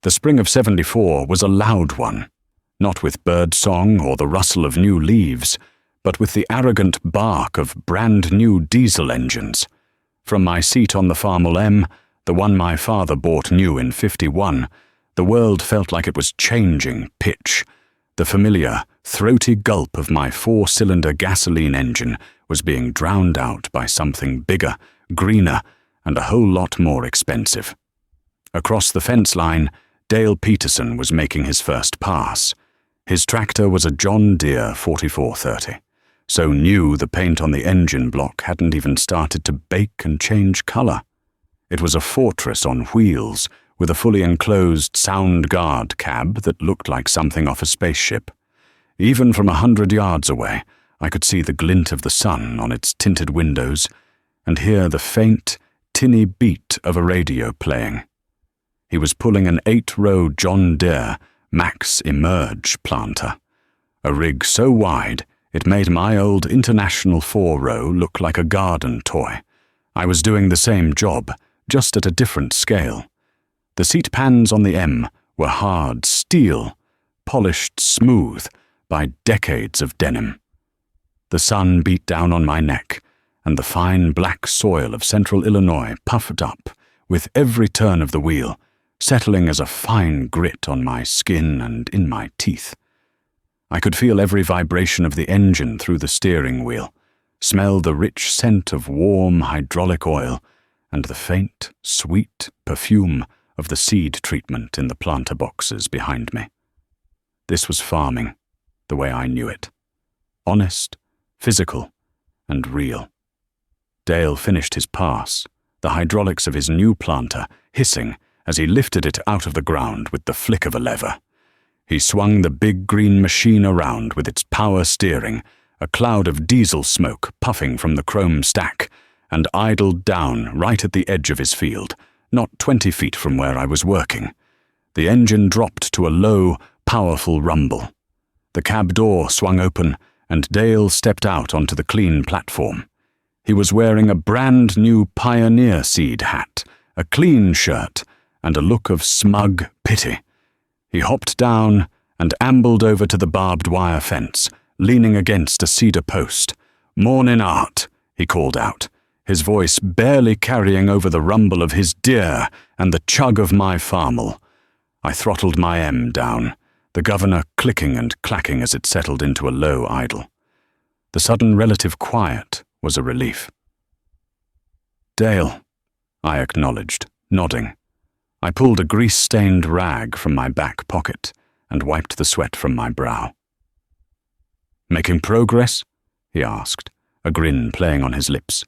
The spring of '74 was a loud one, not with bird song or the rustle of new leaves, but with the arrogant bark of brand-new diesel engines. From my seat on the Farmall M, the one my father bought new in '51, the world felt like it was changing pitch. The familiar, throaty gulp of my four-cylinder gasoline engine was being drowned out by something bigger, greener, and a whole lot more expensive. Across the fence line, Dale Peterson was making his first pass. His tractor was a John Deere 4430, so new the paint on the engine block hadn't even started to bake and change color. It was a fortress on wheels, with a fully enclosed sound guard cab that looked like something off a spaceship. Even from 100 yards away, I could see the glint of the sun on its tinted windows and hear the faint, tinny beat of a radio playing. He was pulling an 8-row John Deere Max Emerge planter, a rig so wide it made my old International 4-row look like a garden toy. I was doing the same job, just at a different scale. The seat pans on the M were hard steel, polished smooth by decades of denim. The sun beat down on my neck, and the fine black soil of central Illinois puffed up with every turn of the wheel, settling as a fine grit on my skin and in my teeth. I could feel every vibration of the engine through the steering wheel, smell the rich scent of warm hydraulic oil, and the faint, sweet perfume of the seed treatment in the planter boxes behind me. This was farming, the way I knew it. Honest, physical, and real. Dale finished his pass, the hydraulics of his new planter hissing as he lifted it out of the ground with the flick of a lever. He swung the big green machine around with its power steering, a cloud of diesel smoke puffing from the chrome stack, and idled down right at the edge of his field, not 20 feet from where I was working. The engine dropped to a low, powerful rumble. The cab door swung open, and Dale stepped out onto the clean platform. He was wearing a brand new Pioneer Seed hat, a clean shirt, and a look of smug pity. He hopped down and ambled over to the barbed wire fence, leaning against a cedar post. "Mornin', Art," he called out, his voice barely carrying over the rumble of his Deere and the chug of my Farmall. I throttled my M down, the governor clicking and clacking as it settled into a low idle. The sudden relative quiet was a relief. "Dale," I acknowledged, nodding. I pulled a grease-stained rag from my back pocket and wiped the sweat from my brow. "Making progress?" he asked, a grin playing on his lips.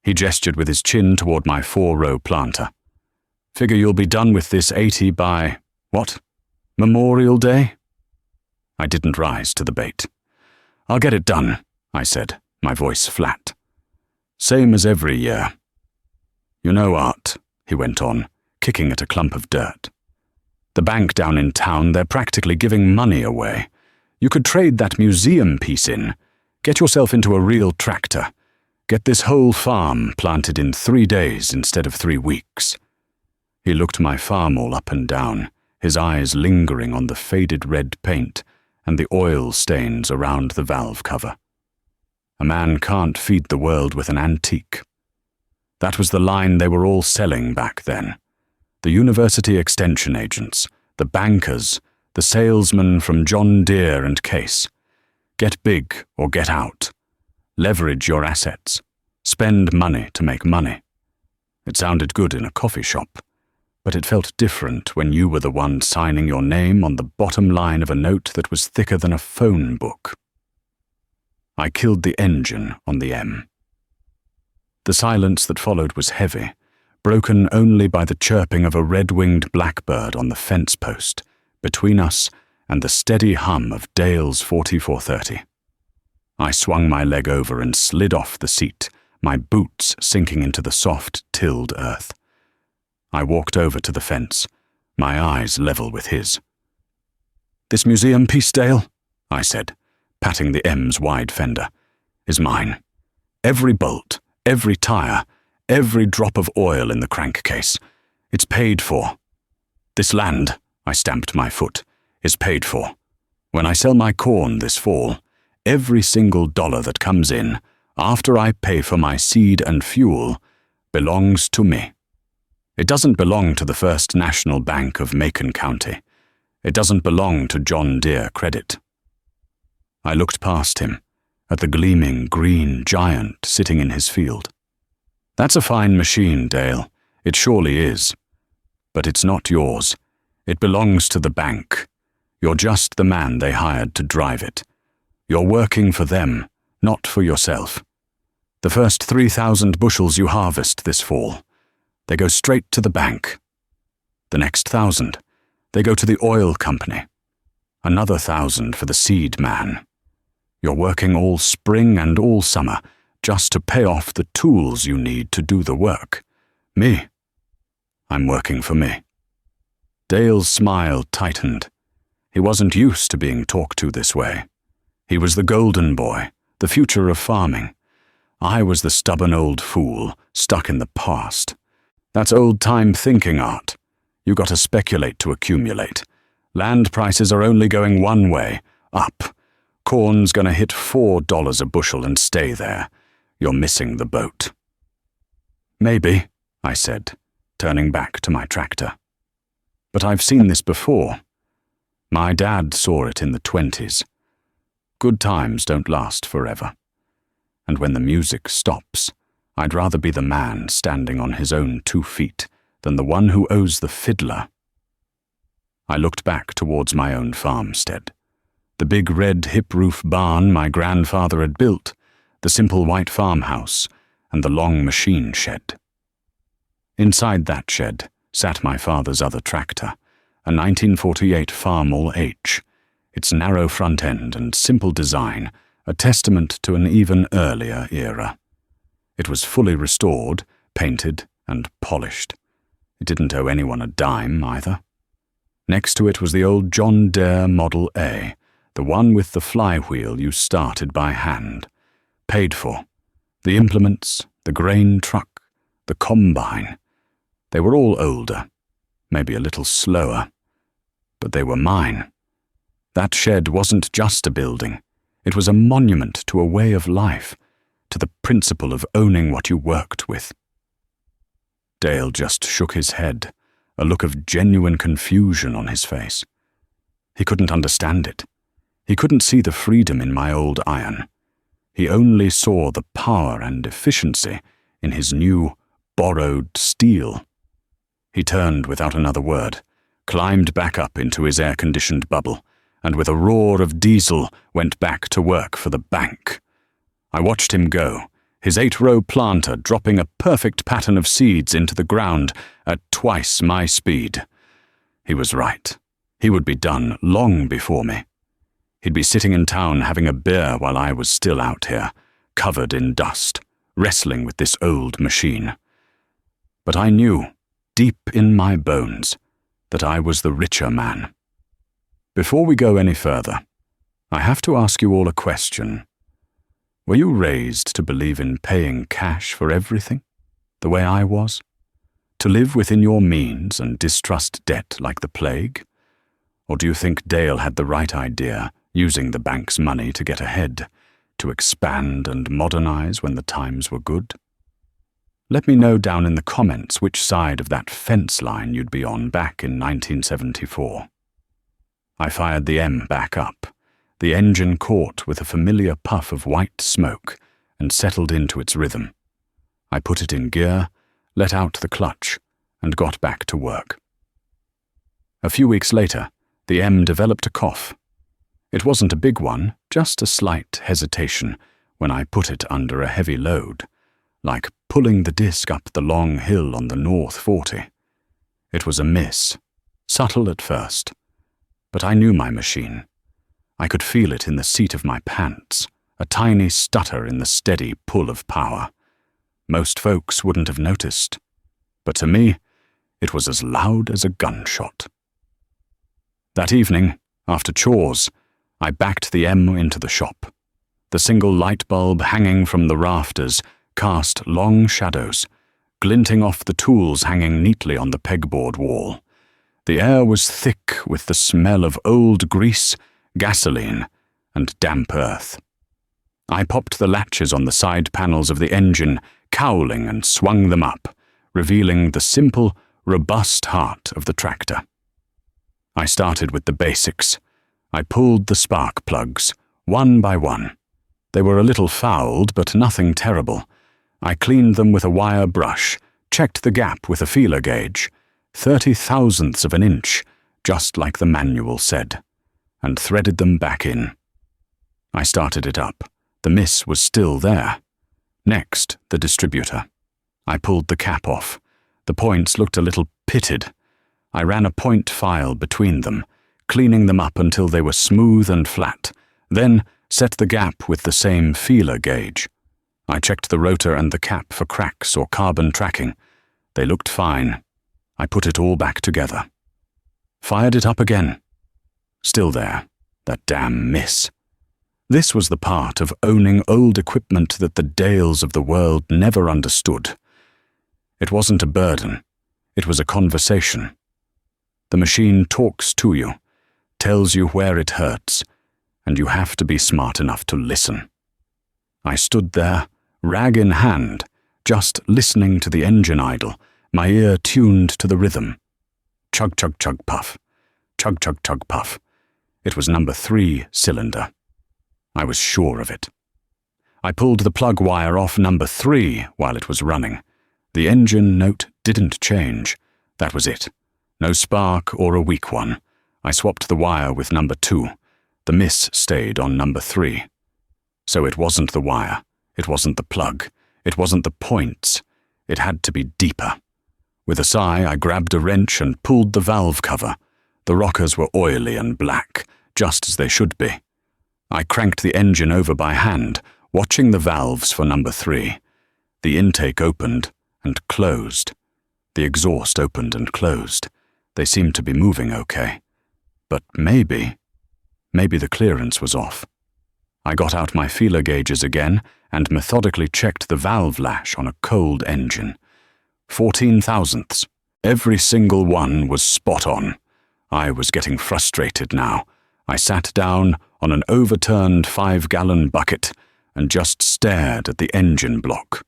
He gestured with his chin toward my 4-row planter. "Figure you'll be done with this 80 by, what, Memorial Day?" I didn't rise to the bait. "I'll get it done," I said, my voice flat. "Same as every year." "You know, Art," he went on, kicking at a clump of dirt. "The bank down in town, they're practically giving money away. You could trade that museum piece in. Get yourself into a real tractor. Get this whole farm planted in 3 days instead of 3 weeks. He looked my Farmall up and down, his eyes lingering on the faded red paint and the oil stains around the valve cover. A man can't feed the world with an antique. That was the line they were all selling back then. The university extension agents, the bankers, the salesmen from John Deere and Case. Get big or get out. Leverage your assets. Spend money to make money. It sounded good in a coffee shop, but it felt different when you were the one signing your name on the bottom line of a note that was thicker than a phone book. I killed the engine on the M. The silence that followed was heavy, broken only by the chirping of a red-winged blackbird on the fence post, between us and the steady hum of Dale's 4430. I swung my leg over and slid off the seat, my boots sinking into the soft, tilled earth. I walked over to the fence, my eyes level with his. "This museum piece, Dale," I said, patting the M's wide fender, "is mine. Every bolt, every tire, every drop of oil in the crankcase. It's paid for. This land, I stamped my foot, is paid for. When I sell my corn this fall, every single dollar that comes in, after I pay for my seed and fuel, belongs to me. It doesn't belong to the First National Bank of Macon County. It doesn't belong to John Deere Credit. I looked past him, at the gleaming green giant sitting in his field. That's a fine machine, Dale. It surely is. But it's not yours. It belongs to the bank. You're just the man they hired to drive it. You're working for them, not for yourself. The first 3,000 bushels you harvest this fall, they go straight to the bank. The next 1,000, they go to the oil company. Another 1,000 for the seed man. You're working all spring and all summer just to pay off the tools you need to do the work. Me. I'm working for me. Dale's smile tightened. He wasn't used to being talked to this way. He was the golden boy, the future of farming. I was the stubborn old fool, stuck in the past. That's old-time thinking, Art. You got to speculate to accumulate. Land prices are only going one way, up. Corn's gonna hit $4 a bushel and stay there. You're missing the boat. Maybe, I said, turning back to my tractor. But I've seen this before. My dad saw it in the 20s. Good times don't last forever. And when the music stops, I'd rather be the man standing on his own 2 feet than the one who owes the fiddler. I looked back towards my own farmstead. The big red hip-roof barn my grandfather had built, the simple white farmhouse, and the long machine shed. Inside that shed sat my father's other tractor, a 1948 Farmall H, its narrow front end and simple design a testament to an even earlier era. It was fully restored, painted, and polished. It didn't owe anyone a dime, either. Next to it was the old John Deere Model A, the one with the flywheel you started by hand. Paid for. The implements, the grain truck, the combine. They were all older, maybe a little slower, but they were mine. That shed wasn't just a building. It was a monument to a way of life, to the principle of owning what you worked with. Dale just shook his head, a look of genuine confusion on his face. He couldn't understand it. He couldn't see the freedom in my old iron. He only saw the power and efficiency in his new, borrowed steel. He turned without another word, climbed back up into his air-conditioned bubble, and with a roar of diesel went back to work for the bank. I watched him go, his 8-row planter dropping a perfect pattern of seeds into the ground at twice my speed. He was right. He would be done long before me. He'd be sitting in town having a beer while I was still out here, covered in dust, wrestling with this old machine. But I knew, deep in my bones, that I was the richer man. Before we go any further, I have to ask you all a question. Were you raised to believe in paying cash for everything, the way I was? To live within your means and distrust debt like the plague? Or do you think Dale had the right idea, using the bank's money to get ahead, to expand and modernize when the times were good? Let me know down in the comments which side of that fence line you'd be on back in 1974. I fired the M back up. The engine caught with a familiar puff of white smoke and settled into its rhythm. I put it in gear, let out the clutch, and got back to work. A few weeks later, the M developed a cough. It wasn't a big one, just a slight hesitation when I put it under a heavy load, like pulling the disc up the long hill on the North 40. It was a miss, subtle at first, but I knew my machine. I could feel it in the seat of my pants, a tiny stutter in the steady pull of power. Most folks wouldn't have noticed, but to me, it was as loud as a gunshot. That evening, after chores, I backed the M into the shop. The single light bulb hanging from the rafters cast long shadows, glinting off the tools hanging neatly on the pegboard wall. The air was thick with the smell of old grease, gasoline, and damp earth. I popped the latches on the side panels of the engine, cowling, and swung them up, revealing the simple, robust heart of the tractor. I started with the basics. I pulled the spark plugs, one by one. They were a little fouled, but nothing terrible. I cleaned them with a wire brush, checked the gap with a feeler gauge, 30,000ths of an inch, just like the manual said, and threaded them back in. I started it up. The miss was still there. Next, the distributor. I pulled the cap off. The points looked a little pitted. I ran a point file between them, cleaning them up until they were smooth and flat, then set the gap with the same feeler gauge. I checked the rotor and the cap for cracks or carbon tracking. They looked fine. I put it all back together. Fired it up again. Still there, that damn miss. This was the part of owning old equipment that the Dales of the world never understood. It wasn't a burden. It was a conversation. The machine talks to you, tells you where it hurts, and you have to be smart enough to listen. I stood there, rag in hand, just listening to the engine idle, my ear tuned to the rhythm. Chug, chug, chug, puff. Chug, chug, chug, puff. It was number 3 cylinder. I was sure of it. I pulled the plug wire off number 3 while it was running. The engine note didn't change. That was it. No spark or a weak one. I swapped the wire with number 2. The miss stayed on number 3. So it wasn't the wire. It wasn't the plug. It wasn't the points. It had to be deeper. With a sigh, I grabbed a wrench and pulled the valve cover. The rockers were oily and black, just as they should be. I cranked the engine over by hand, watching the valves for number 3. The intake opened and closed. The exhaust opened and closed. They seemed to be moving okay. But maybe the clearance was off. I got out my feeler gauges again and methodically checked the valve lash on a cold engine. 14,000ths. Every single one was spot on. I was getting frustrated now. I sat down on an overturned 5-gallon bucket and just stared at the engine block.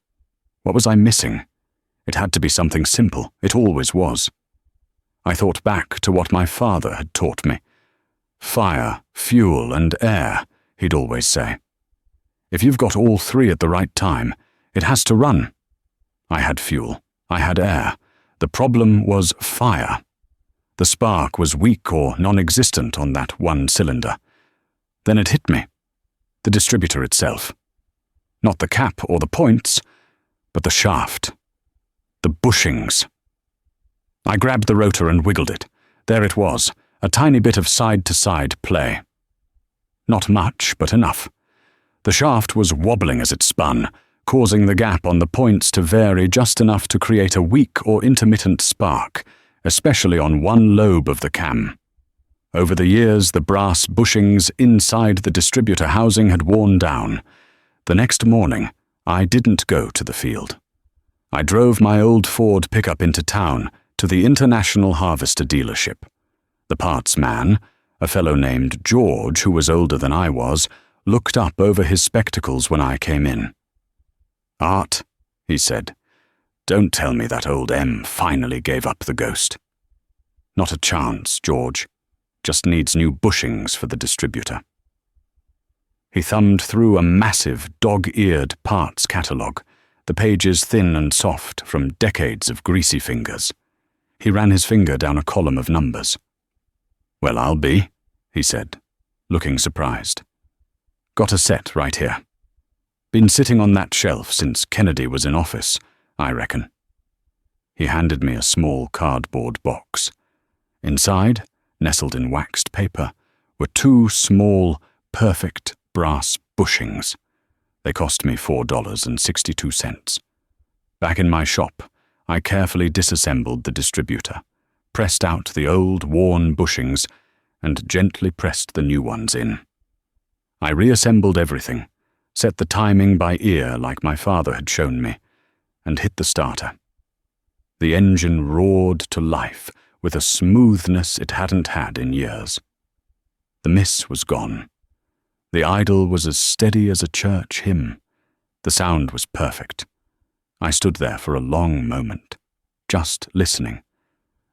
What was I missing? It had to be something simple. It always was. I thought back to what my father had taught me. Fire, fuel, and air, he'd always say. If you've got all 3 at the right time, it has to run. I had fuel. I had air. The problem was fire. The spark was weak or non-existent on that one cylinder. Then it hit me. The distributor itself. Not the cap or the points, but the shaft. The bushings. I grabbed the rotor and wiggled it. There it was, a tiny bit of side-to-side play. Not much, but enough. The shaft was wobbling as it spun, causing the gap on the points to vary just enough to create a weak or intermittent spark, especially on one lobe of the cam. Over the years, the brass bushings inside the distributor housing had worn down. The next morning, I didn't go to the field. I drove my old Ford pickup into town to the International Harvester dealership. The parts man, a fellow named George who was older than I was, looked up over his spectacles when I came in. "Art," he said, "don't tell me that old M finally gave up the ghost." "Not a chance, George. Just needs new bushings for the distributor." He thumbed through a massive, dog-eared parts catalogue, the pages thin and soft from decades of greasy fingers. He ran his finger down a column of numbers. "Well, I'll be," he said, looking surprised. "Got a set right here. Been sitting on that shelf since Kennedy was in office, I reckon." He handed me a small cardboard box. Inside, nestled in waxed paper, were 2 small, perfect brass bushings. They cost me $4.62. Back in my shop, I carefully disassembled the distributor, pressed out the old, worn bushings, and gently pressed the new ones in. I reassembled everything, set the timing by ear like my father had shown me, and hit the starter. The engine roared to life with a smoothness it hadn't had in years. The miss was gone. The idle was as steady as a church hymn. The sound was perfect. I stood there for a long moment, just listening,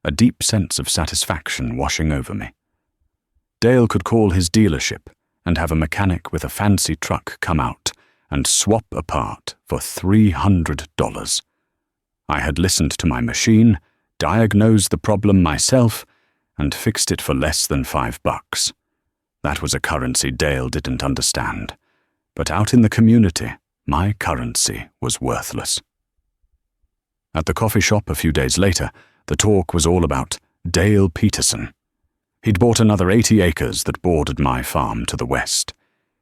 a deep sense of satisfaction washing over me. Dale could call his dealership and have a mechanic with a fancy truck come out and swap a part for $300. I had listened to my machine, diagnosed the problem myself, and fixed it for less than $5. That was a currency Dale didn't understand. But out in the community, my currency was worthless. At the coffee shop a few days later, the talk was all about Dale Peterson. He'd bought another 80 acres that bordered my farm to the west.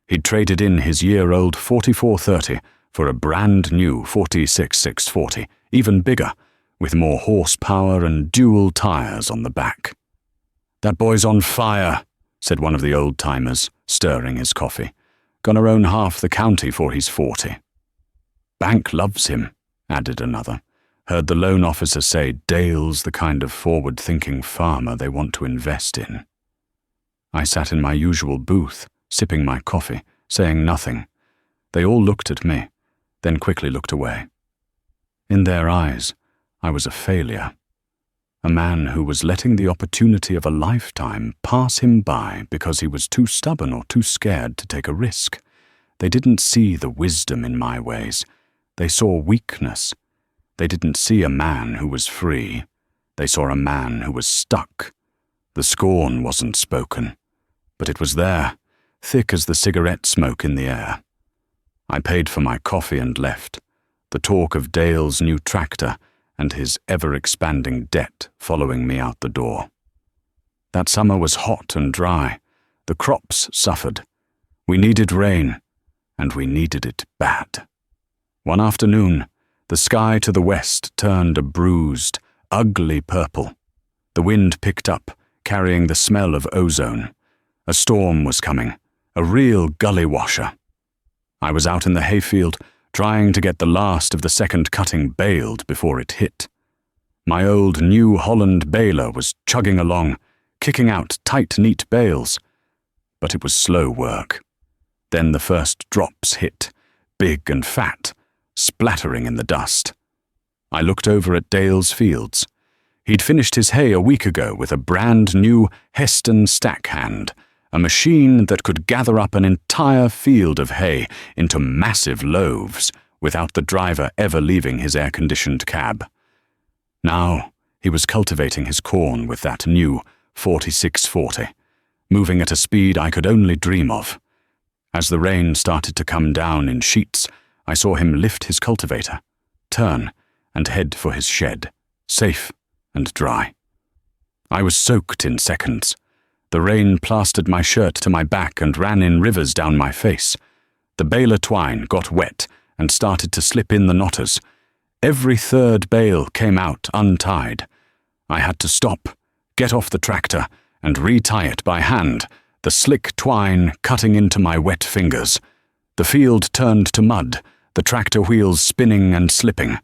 He'd traded in his year-old 4430 for a brand-new 46640, even bigger, with more horsepower and dual tires on the back. "That boy's on fire," said one of the old-timers, stirring his coffee. "Gonna own half the county for he's 40. "Bank loves him," added another. "Heard the loan officer say Dale's the kind of forward-thinking farmer they want to invest in." I sat in my usual booth, sipping my coffee, saying nothing. They all looked at me, then quickly looked away. In their eyes, I was a failure. A man who was letting the opportunity of a lifetime pass him by because he was too stubborn or too scared to take a risk. They didn't see the wisdom in my ways. They saw weakness. They didn't see a man who was free. They saw a man who was stuck. The scorn wasn't spoken, but it was there, thick as the cigarette smoke in the air. I paid for my coffee and left, the talk of Dale's new tractor and his ever-expanding debt following me out the door. That summer was hot and dry. The crops suffered. We needed rain, and we needed it bad. One afternoon, the sky to the west turned a bruised, ugly purple. The wind picked up, carrying the smell of ozone. A storm was coming, a real gully washer. I was out in the hayfield, trying to get the last of the second cutting baled before it hit. My old New Holland baler was chugging along, kicking out tight, neat bales. But it was slow work. Then the first drops hit, big and fat, splattering in the dust. I looked over at Dale's fields. He'd finished his hay a week ago with a brand new Heston stack hand, a machine that could gather up an entire field of hay into massive loaves without the driver ever leaving his air-conditioned cab. Now he was cultivating his corn with that new 4640, moving at a speed I could only dream of. As the rain started to come down in sheets, I saw him lift his cultivator, turn, and head for his shed, safe and dry. I was soaked in seconds. The rain plastered my shirt to my back and ran in rivers down my face. The baler twine got wet and started to slip in the knotters. Every third bale came out untied. I had to stop, get off the tractor, and retie it by hand, the slick twine cutting into my wet fingers. The field turned to mud, the tractor wheels spinning and slipping.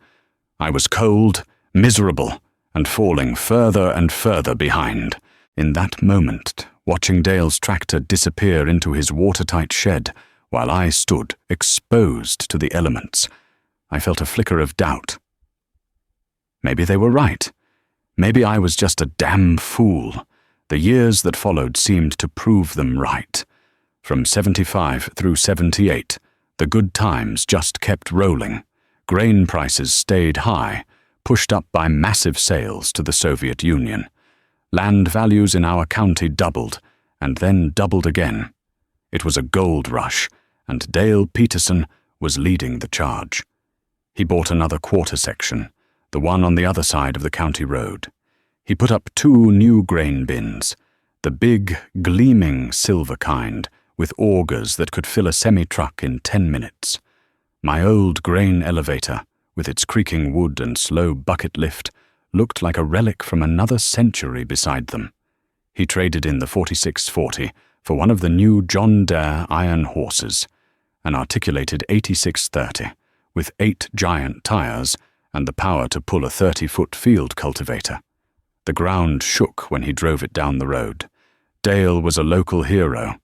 I was cold, miserable, and falling further and further behind. In that moment, watching Dale's tractor disappear into his watertight shed, while I stood exposed to the elements, I felt a flicker of doubt. Maybe they were right. Maybe I was just a damn fool. The years that followed seemed to prove them right. From 75 through 78, the good times just kept rolling. Grain prices stayed high, pushed up by massive sales to the Soviet Union. Land values in our county doubled, and then doubled again. It was a gold rush, and Dale Peterson was leading the charge. He bought another quarter section, the one on the other side of the county road. He put up 2 new grain bins, the big, gleaming silver kind, with augers that could fill a semi-truck in 10 minutes. My old grain elevator, with its creaking wood and slow bucket lift, looked like a relic from another century beside them. He traded in the 4640 for one of the new John Deere iron horses, an articulated 8630, with 8 giant tires and the power to pull a 30-foot field cultivator. The ground shook when he drove it down the road. Dale was a local hero.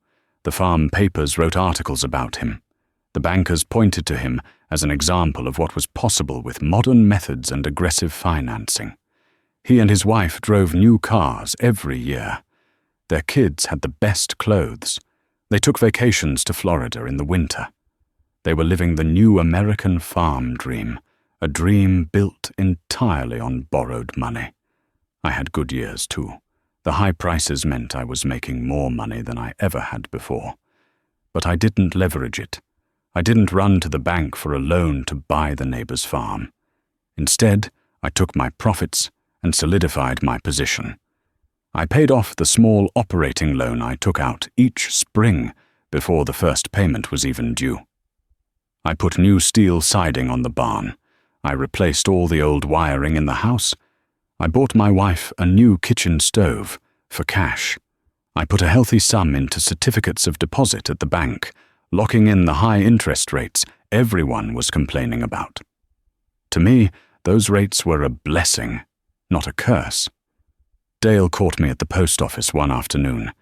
The farm papers wrote articles about him. The bankers pointed to him as an example of what was possible with modern methods and aggressive financing. He and his wife drove new cars every year. Their kids had the best clothes. They took vacations to Florida in the winter. They were living the new American farm dream, a dream built entirely on borrowed money. I had good years too. The high prices meant I was making more money than I ever had before. But I didn't leverage it. I didn't run to the bank for a loan to buy the neighbor's farm. Instead, I took my profits and solidified my position. I paid off the small operating loan I took out each spring before the first payment was even due. I put new steel siding on the barn. I replaced all the old wiring in the house. I bought my wife a new kitchen stove for cash. I put a healthy sum into certificates of deposit at the bank, locking in the high interest rates everyone was complaining about. To me, those rates were a blessing, not a curse. Dale caught me at the post office one afternoon.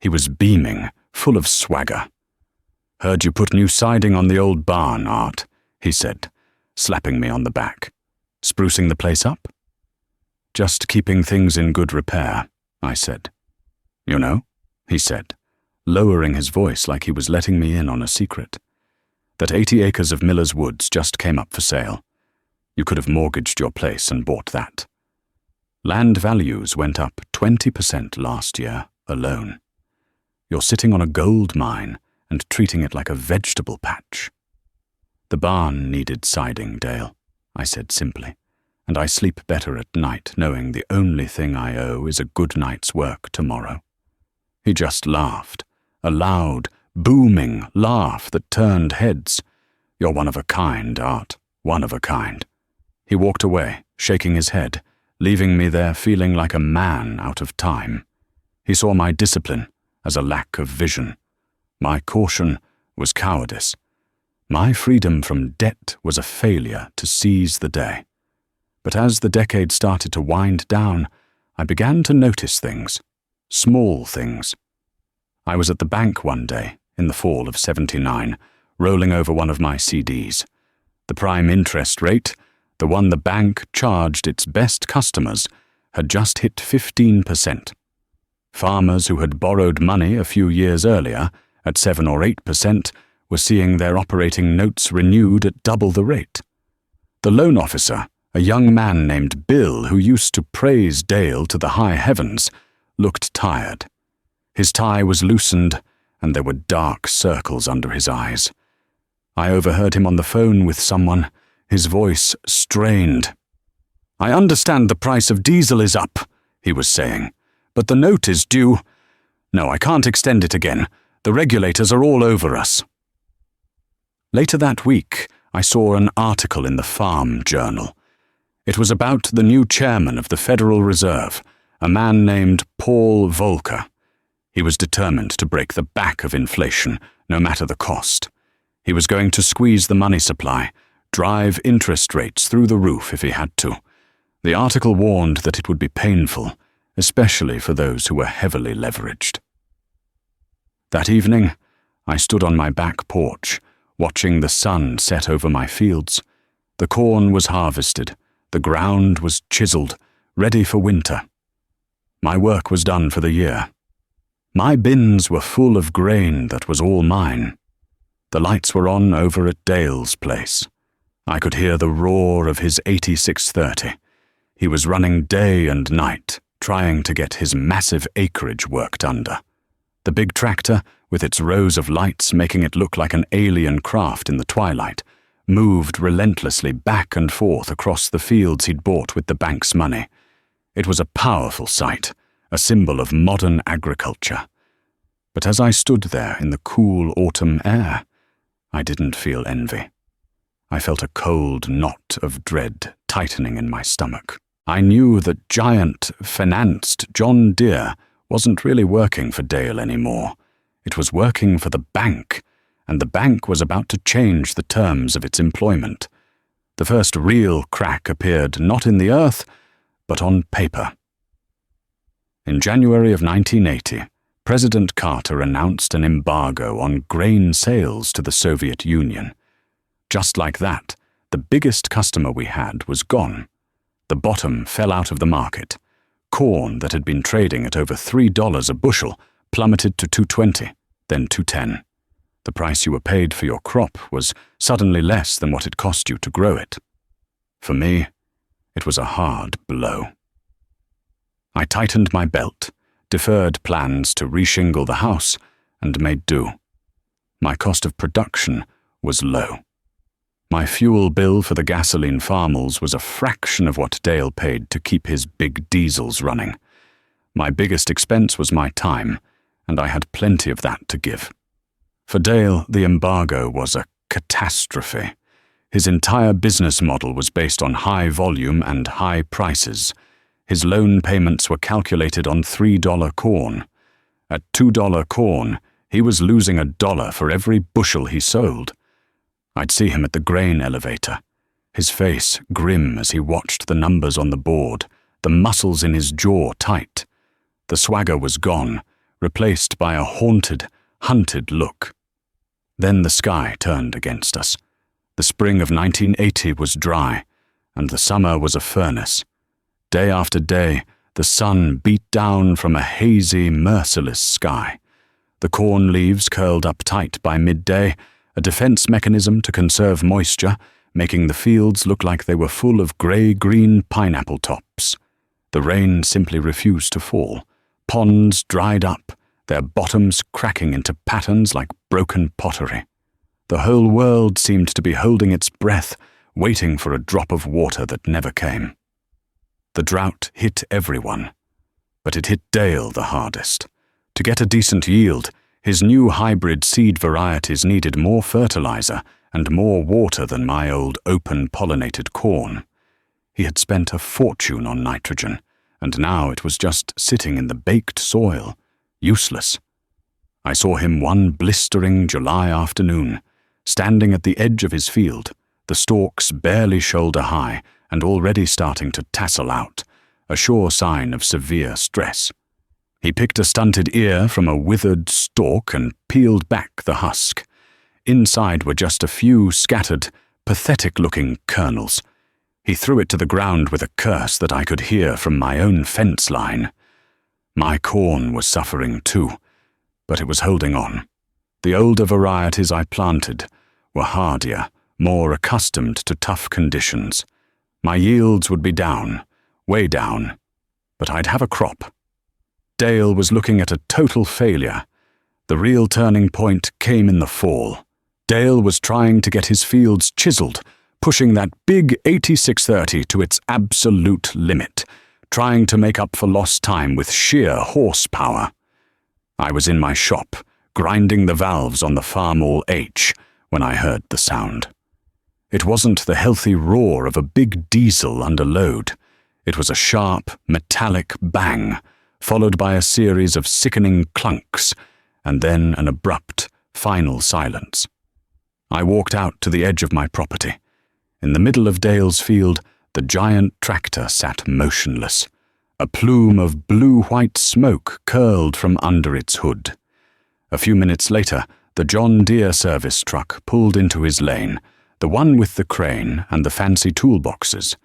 He was beaming, full of swagger. "Heard you put new siding on the old barn, Art," he said, slapping me on the back. "Sprucing the place up?" "Just keeping things in good repair," I said. "You know," he said, lowering his voice like he was letting me in on a secret, "that 80 acres of Miller's Woods just came up for sale. You could have mortgaged your place and bought that. Land values went up 20% last year alone. You're sitting on a gold mine and treating it like a vegetable patch." "The barn needed siding, Dale," I said simply, "and I sleep better at night knowing the only thing I owe is a good night's work tomorrow." He just laughed, a loud, booming laugh that turned heads. "You're one of a kind, Art, one of a kind." He walked away, shaking his head, leaving me there feeling like a man out of time. He saw my discipline as a lack of vision. My caution was cowardice. My freedom from debt was a failure to seize the day. But as the decade started to wind down, I began to notice things, small things. I was at the bank one day, in the fall of '79, rolling over one of my CDs. The prime interest rate, the one the bank charged its best customers, had just hit 15%. Farmers who had borrowed money a few years earlier, at 7 or 8%, were seeing their operating notes renewed at double the rate. The loan officer, a young man named Bill who used to praise Dale to the high heavens, looked tired. His tie was loosened, and there were dark circles under his eyes. I overheard him on the phone with someone, his voice strained. "I understand the price of diesel is up," he was saying, "but the note is due. No, I can't extend it again. The regulators are all over us." Later that week, I saw an article in the Farm Journal. It was about the new chairman of the Federal Reserve, a man named Paul Volcker. He was determined to break the back of inflation, no matter the cost. He was going to squeeze the money supply, drive interest rates through the roof if he had to. The article warned that it would be painful, especially for those who were heavily leveraged. That evening, I stood on my back porch, watching the sun set over my fields. The corn was harvested, the ground was chiseled, ready for winter. My work was done for the year. My bins were full of grain that was all mine. The lights were on over at Dale's place. I could hear the roar of his 8630. He was running day and night, trying to get his massive acreage worked under. The big tractor, with its rows of lights making it look like an alien craft in the twilight, moved relentlessly back and forth across the fields he'd bought with the bank's money. It was a powerful sight, a symbol of modern agriculture. But as I stood there in the cool autumn air, I didn't feel envy. I felt a cold knot of dread tightening in my stomach. I knew that giant-financed John Deere wasn't really working for Dale anymore. It was working for the bank, and the bank was about to change the terms of its employment. The first real crack appeared not in the earth, but on paper. In January of 1980, President Carter announced an embargo on grain sales to the Soviet Union. Just like that, the biggest customer we had was gone. The bottom fell out of the market. Corn that had been trading at over $3 a bushel plummeted to $2.20, then $2.10. The price you were paid for your crop was suddenly less than what it cost you to grow it. For me, it was a hard blow. I tightened my belt, deferred plans to reshingle the house, and made do. My cost of production was low. My fuel bill for the gasoline Farmalls was a fraction of what Dale paid to keep his big diesels running. My biggest expense was my time, and I had plenty of that to give. For Dale, the embargo was a catastrophe. His entire business model was based on high volume and high prices. His loan payments were calculated on $3 corn. At $2 corn, he was losing $1 for every bushel he sold. I'd see him at the grain elevator, his face grim as he watched the numbers on the board, the muscles in his jaw tight. The swagger was gone, replaced by a haunted, hunted look. Then the sky turned against us. The spring of 1980 was dry, and the summer was a furnace. Day after day, the sun beat down from a hazy, merciless sky. The corn leaves curled up tight by midday, a defense mechanism to conserve moisture, making the fields look like they were full of grey-green pineapple tops. The rain simply refused to fall. Ponds dried up, their bottoms cracking into patterns like broken pottery. The whole world seemed to be holding its breath, waiting for a drop of water that never came. The drought hit everyone, but it hit Dale the hardest. To get a decent yield, his new hybrid seed varieties needed more fertilizer and more water than my old open-pollinated corn. He had spent a fortune on nitrogen, and now it was just sitting in the baked soil, useless. I saw him one blistering July afternoon, standing at the edge of his field, the stalks barely shoulder-high and already starting to tassel out, a sure sign of severe stress. He picked a stunted ear from a withered stalk and peeled back the husk. Inside were just a few scattered, pathetic-looking kernels. He threw it to the ground with a curse that I could hear from my own fence line. My corn was suffering too, but it was holding on. The older varieties I planted were hardier, more accustomed to tough conditions. My yields would be down, way down, but I'd have a crop. Dale was looking at a total failure. The real turning point came in the fall. Dale was trying to get his fields chiseled, pushing that big 8630 to its absolute limit, trying to make up for lost time with sheer horsepower. I was in my shop, grinding the valves on the Farmall H, when I heard the sound. It wasn't the healthy roar of a big diesel under load. It was a sharp, metallic bang, followed by a series of sickening clunks, and then an abrupt, final silence. I walked out to the edge of my property. In the middle of Dale's field, the giant tractor sat motionless. A plume of blue-white smoke curled from under its hood. A few minutes later, the John Deere service truck pulled into his lane, the one with the crane and the fancy toolboxes.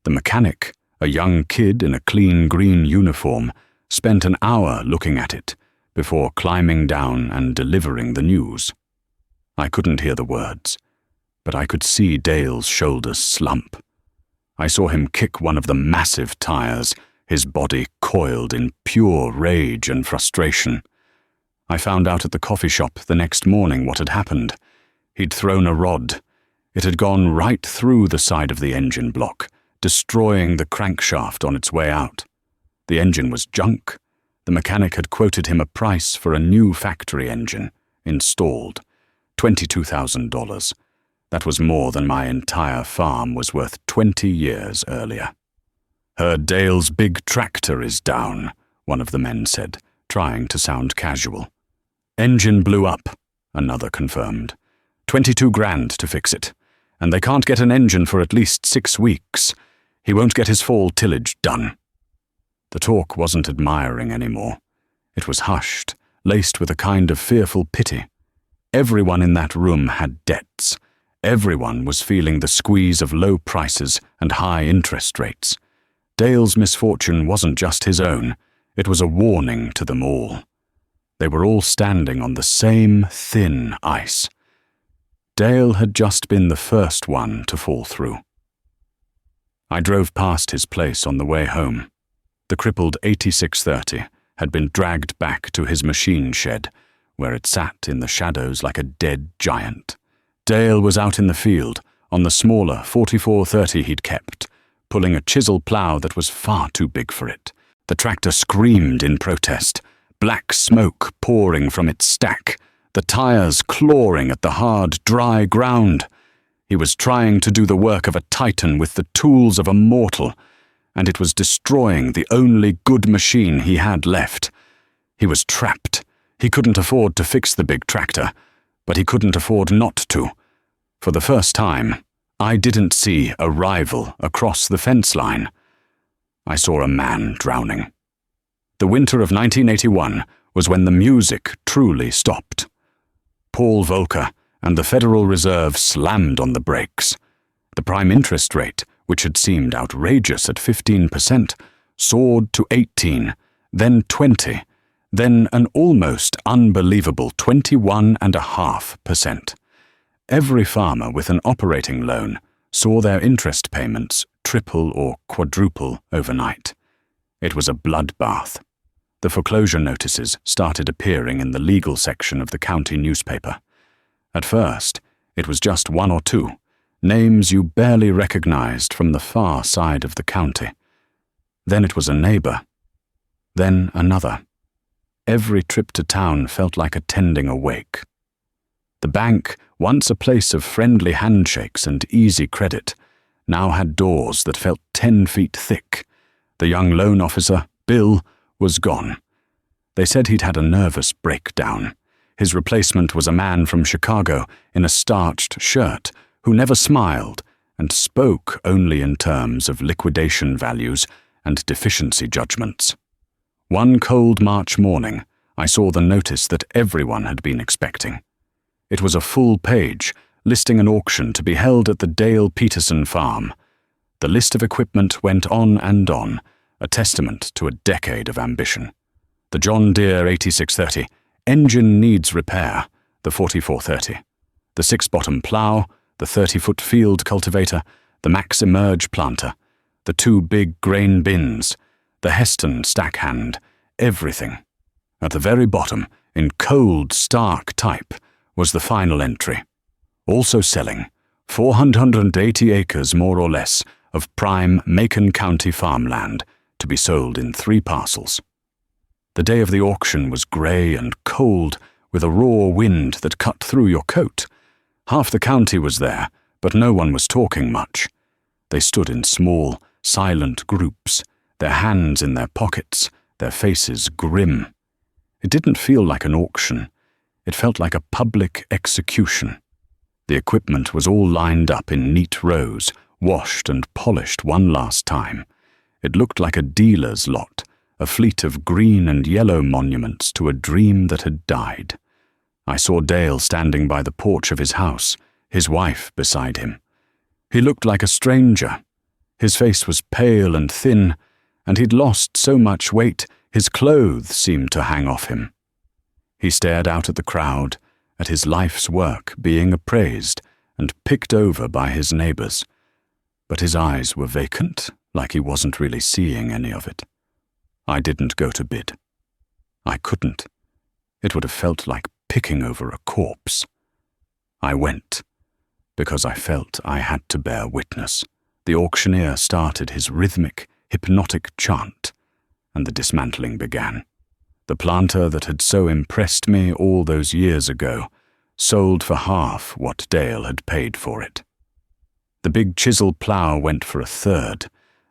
The mechanic, a young kid in a clean green uniform, spent an hour looking at it before climbing down and delivering the news. I couldn't hear the words, but I could see Dale's shoulders slump. I saw him kick one of the massive tires, his body coiled in pure rage and frustration. I found out at the coffee shop the next morning what had happened. He'd thrown a rod. It had gone right through the side of the engine block, destroying the crankshaft on its way out. The engine was junk. The mechanic had quoted him a price for a new factory engine, installed, $22,000. That was more than my entire farm was worth 20 years earlier. "Heard Dale's big tractor is down," one of the men said, trying to sound casual. "Engine blew up," another confirmed. 22 grand to fix it, and they can't get an engine for at least 6 weeks. He won't get his fall tillage done. The talk wasn't admiring anymore. It was hushed, laced with a kind of fearful pity. Everyone in that room had debts. Everyone was feeling the squeeze of low prices and high interest rates. Dale's misfortune wasn't just his own, it was a warning to them all. They were all standing on the same thin ice. Dale had just been the first one to fall through. I drove past his place on the way home. The crippled 8630 had been dragged back to his machine shed, where it sat in the shadows like a dead giant. Dale was out in the field, on the smaller 4430 he'd kept, pulling a chisel plough that was far too big for it. The tractor screamed in protest, black smoke pouring from its stack, the tires clawing at the hard, dry ground. He was trying to do the work of a titan with the tools of a mortal, and it was destroying the only good machine he had left. He was trapped. He couldn't afford to fix the big tractor, but he couldn't afford not to. For the first time, I didn't see a rival across the fence line. I saw a man drowning. The winter of 1981 was when the music truly stopped. Paul Volcker and the Federal Reserve slammed on the brakes. The prime interest rate, which had seemed outrageous at 15%, soared to 18%, then 20%, then an almost unbelievable 21.5%. Every farmer with an operating loan saw their interest payments triple or quadruple overnight. It was a bloodbath. The foreclosure notices started appearing in the legal section of the county newspaper. At first, it was just one or two, names you barely recognized from the far side of the county. Then it was a neighbor. Then another. Every trip to town felt like attending a wake. The bank, once a place of friendly handshakes and easy credit, now had doors that felt 10 feet thick. The young loan officer, Bill, was gone. They said he'd had a nervous breakdown. His replacement was a man from Chicago in a starched shirt who never smiled and spoke only in terms of liquidation values and deficiency judgments. One cold March morning, I saw the notice that everyone had been expecting. It was a full page, listing an auction to be held at the Dale Peterson farm. The list of equipment went on and on, a testament to a decade of ambition. The John Deere 8630, engine needs repair, the 4430. The 6-bottom plough, the 30-foot field cultivator, the Max Emerge planter, the 2 big grain bins, the Heston stackhand, everything. At the very bottom, in cold, stark type, was the final entry. Also selling, 480 acres more or less of prime Macon County farmland to be sold in 3 parcels. The day of the auction was grey and cold, with a raw wind that cut through your coat. Half the county was there, but no one was talking much. They stood in small, silent groups, their hands in their pockets, their faces grim. It didn't feel like an auction. It felt like a public execution. The equipment was all lined up in neat rows, washed and polished one last time. It looked like a dealer's lot, a fleet of green and yellow monuments to a dream that had died. I saw Dale standing by the porch of his house, his wife beside him. He looked like a stranger. His face was pale and thin, and he'd lost so much weight his clothes seemed to hang off him. He stared out at the crowd, at his life's work being appraised and picked over by his neighbors. But his eyes were vacant, like he wasn't really seeing any of it. I didn't go to bid. I couldn't. It would have felt like picking over a corpse. I went, because I felt I had to bear witness. The auctioneer started his rhythmic, hypnotic chant, and the dismantling began. The planter that had so impressed me all those years ago sold for half what Dale had paid for it. The big chisel plough went for a third.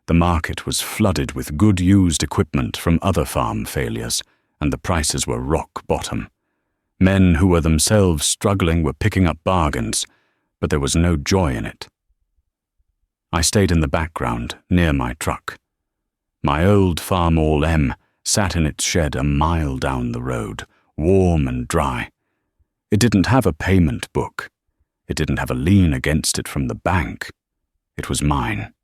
The market was flooded with good used equipment from other farm failures, and the prices were rock bottom. Men who were themselves struggling were picking up bargains, but there was no joy in it. I stayed in the background, near my truck. My old Farmall M sat in its shed a mile down the road, warm and dry. It didn't have a payment book. It didn't have a lien against it from the bank. It was mine.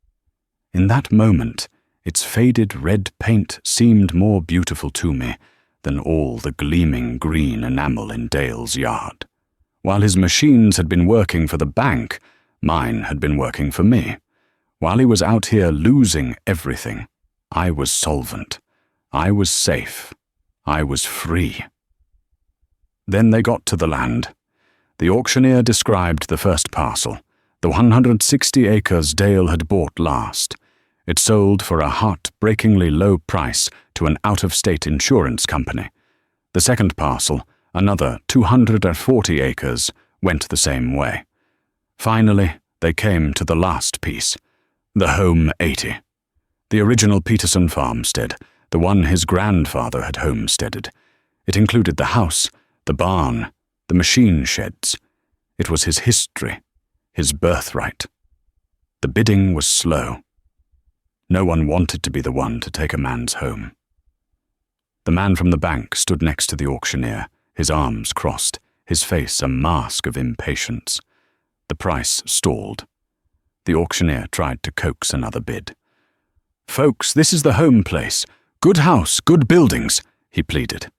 In that moment, its faded red paint seemed more beautiful to me than all the gleaming green enamel in Dale's yard. While his machines had been working for the bank, mine had been working for me. While he was out here losing everything, I was solvent. I was safe. I was free. Then they got to the land. The auctioneer described the first parcel, the 160 acres Dale had bought last. It sold for a heart-breakingly low price to an out-of-state insurance company. The second parcel, another 240 acres, went the same way. Finally, they came to the last piece, the Home 80. The original Peterson farmstead, the one his grandfather had homesteaded. It included the house, the barn, the machine sheds. It was his history, his birthright. The bidding was slow. No one wanted to be the one to take a man's home. The man from the bank stood next to the auctioneer, his arms crossed, his face a mask of impatience. The price stalled. The auctioneer tried to coax another bid. "Folks, this is the home place. Good house, good buildings," he pleaded.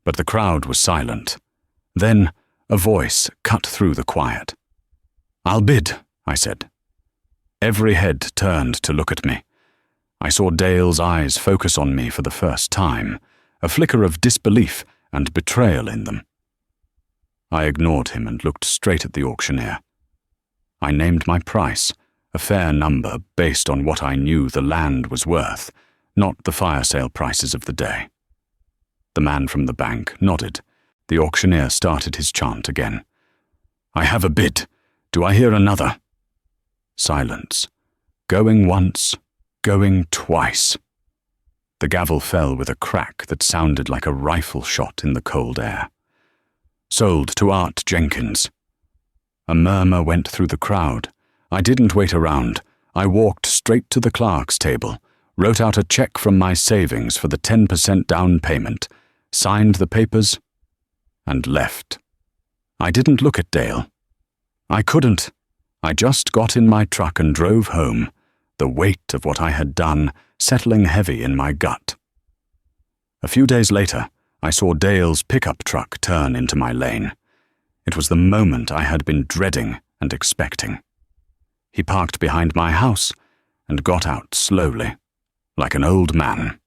But the crowd was silent. Then a voice cut through the quiet. "I'll bid," I said. Every head turned to look at me. I saw Dale's eyes focus on me for the first time, a flicker of disbelief and betrayal in them. I ignored him and looked straight at the auctioneer. I named my price, a fair number based on what I knew the land was worth, not the fire sale prices of the day. The man from the bank nodded. The auctioneer started his chant again. "I have a bid. Do I hear another?" Silence. Going once, going twice. The gavel fell with a crack that sounded like a rifle shot in the cold air. "Sold to Art Jenkins." A murmur went through the crowd. I didn't wait around. I walked straight to the clerk's table, wrote out a check from my savings for the 10% down payment, signed the papers, and left. I didn't look at Dale. I couldn't. I just got in my truck and drove home, the weight of what I had done settling heavy in my gut. A few days later, I saw Dale's pickup truck turn into my lane. It was the moment I had been dreading and expecting. He parked behind my house and got out slowly, like an old man.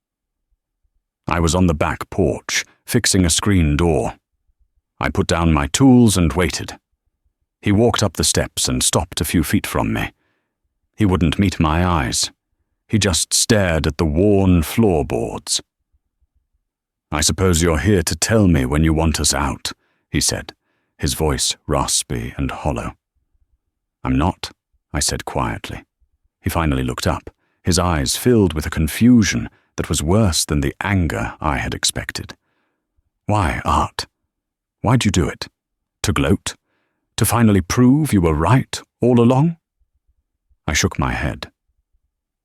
I was on the back porch, fixing a screen door. I put down my tools and waited. He walked up the steps and stopped a few feet from me. He wouldn't meet my eyes. He just stared at the worn floorboards. "I suppose you're here to tell me when you want us out," he said, his voice raspy and hollow. "I'm not," I said quietly. He finally looked up, his eyes filled with a confusion that was worse than the anger I had expected. "Why, Art? Why'd you do it? To gloat? To finally prove you were right all along?" I shook my head.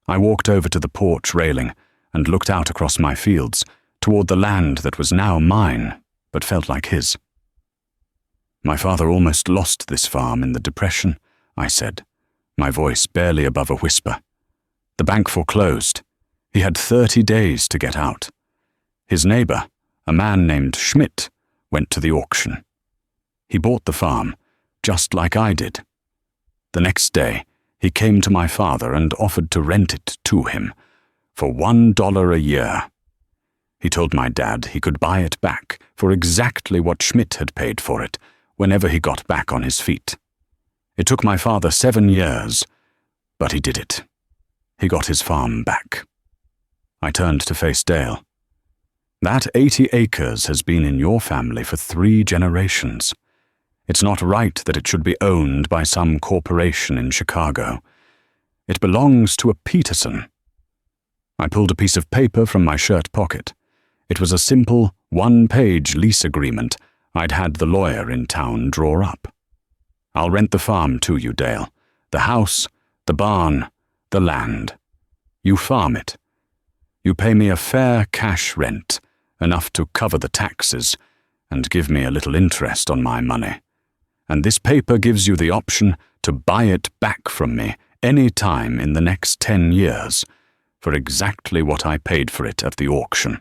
I walked over to the porch railing and looked out across my fields toward the land that was now mine, but felt like his. "My father almost lost this farm in the Depression," I said, my voice barely above a whisper. "The bank foreclosed. He had 30 days to get out. His neighbor, a man named Schmidt, went to the auction. He bought the farm, just like I did. The next day, he came to my father and offered to rent it to him for $1 a year. He told my dad he could buy it back for exactly what Schmidt had paid for it whenever he got back on his feet. It took my father 7 years, but he did it. He got his farm back." I turned to face Dale. "That 80 acres has been in your family for 3 generations. It's not right that it should be owned by some corporation in Chicago. It belongs to a Peterson." I pulled a piece of paper from my shirt pocket. It was a simple, 1-page lease agreement I'd had the lawyer in town draw up. "I'll rent the farm to you, Dale. The house, the barn, the land. You farm it. You pay me a fair cash rent, enough to cover the taxes, and give me a little interest on my money. And this paper gives you the option to buy it back from me any time in the next 10 years, for exactly what I paid for it at the auction.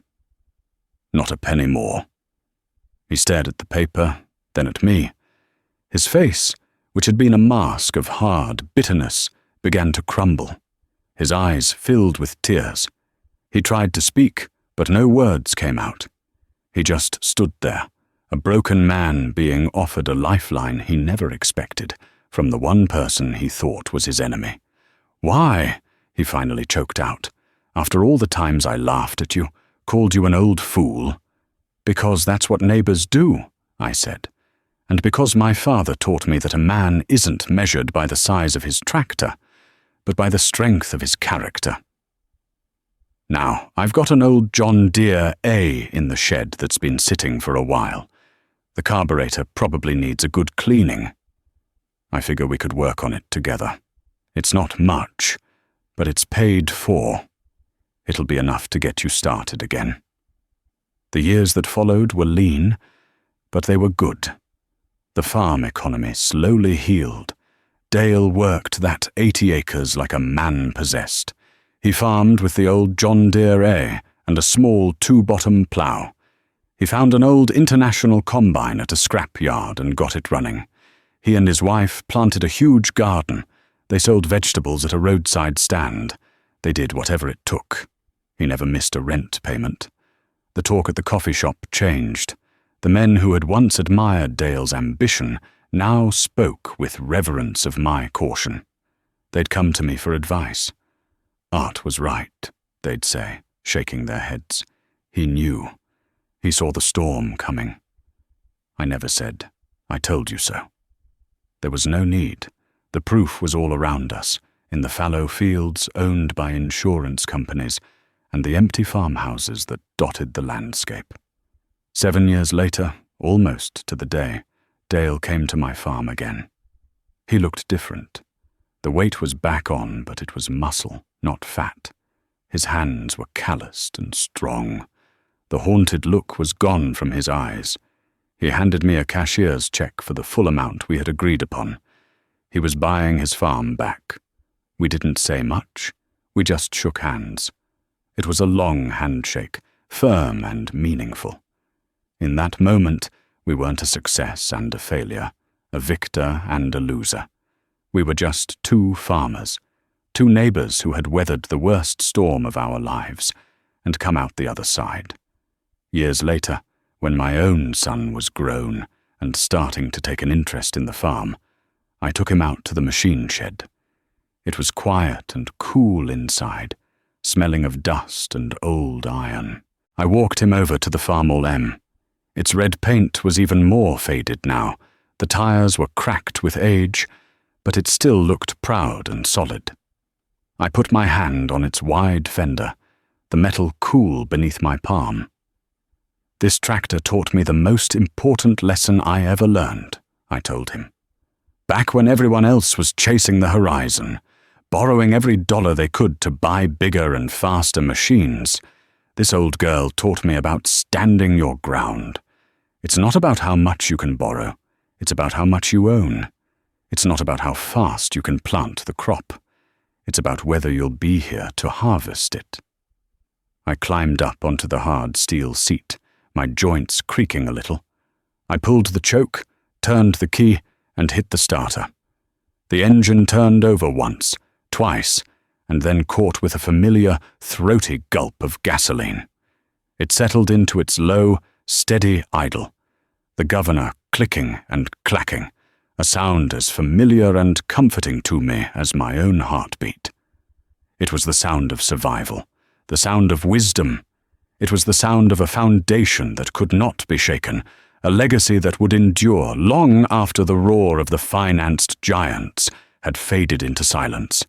Not a penny more." He stared at the paper, then at me. His face, which had been a mask of hard bitterness, began to crumble. His eyes filled with tears. He tried to speak, but no words came out. He just stood there, a broken man being offered a lifeline he never expected from the one person he thought was his enemy. "Why?" he finally choked out. "After all the times I laughed at you, called you an old fool." "Because that's what neighbors do," I said. "And because my father taught me that a man isn't measured by the size of his tractor, but by the strength of his character. Now, I've got an old John Deere A in the shed that's been sitting for a while. The carburetor probably needs a good cleaning. I figure we could work on it together. It's not much, but it's paid for. It'll be enough to get you started again." The years that followed were lean, but they were good. The farm economy slowly healed. Dale worked that 80 acres like a man possessed. He farmed with the old John Deere A and a small 2-bottom plough. He found an old International combine at a scrap yard and got it running. He and his wife planted a huge garden. They sold vegetables at a roadside stand. They did whatever it took. He never missed a rent payment. The talk at the coffee shop changed. The men who had once admired Dale's ambition now spoke with reverence of my caution. They'd come to me for advice. Art was right, they'd say, shaking their heads. He knew. He saw the storm coming. I never said, "I told you so." There was no need. The proof was all around us, in the fallow fields owned by insurance companies and the empty farmhouses that dotted the landscape. 7 years later, almost to the day, Dale came to my farm again. He looked different. The weight was back on, but it was muscle, not fat. His hands were calloused and strong. The haunted look was gone from his eyes. He handed me a cashier's check for the full amount we had agreed upon. He was buying his farm back. We didn't say much. We just shook hands. It was a long handshake, firm and meaningful. In that moment, we weren't a success and a failure, a victor and a loser. We were just two farmers, two neighbors who had weathered the worst storm of our lives and come out the other side. Years later, when my own son was grown and starting to take an interest in the farm, I took him out to the machine shed. It was quiet and cool inside, smelling of dust and old iron. I walked him over to the Farmall M. Its red paint was even more faded now. The tires were cracked with age, but it still looked proud and solid. I put my hand on its wide fender, the metal cool beneath my palm. "This tractor taught me the most important lesson I ever learned," I told him. "Back when everyone else was chasing the horizon, borrowing every dollar they could to buy bigger and faster machines, this old girl taught me about standing your ground. It's not about how much you can borrow, it's about how much you own. It's not about how fast you can plant the crop. It's about whether you'll be here to harvest it." I climbed up onto the hard steel seat, my joints creaking a little. I pulled the choke, turned the key, and hit the starter. The engine turned over once, twice, and then caught with a familiar, throaty gulp of gasoline. It settled into its low, steady idle, the governor clicking and clacking, a sound as familiar and comforting to me as my own heartbeat. It was the sound of survival, the sound of wisdom. It was the sound of a foundation that could not be shaken, a legacy that would endure long after the roar of the financed giants had faded into silence.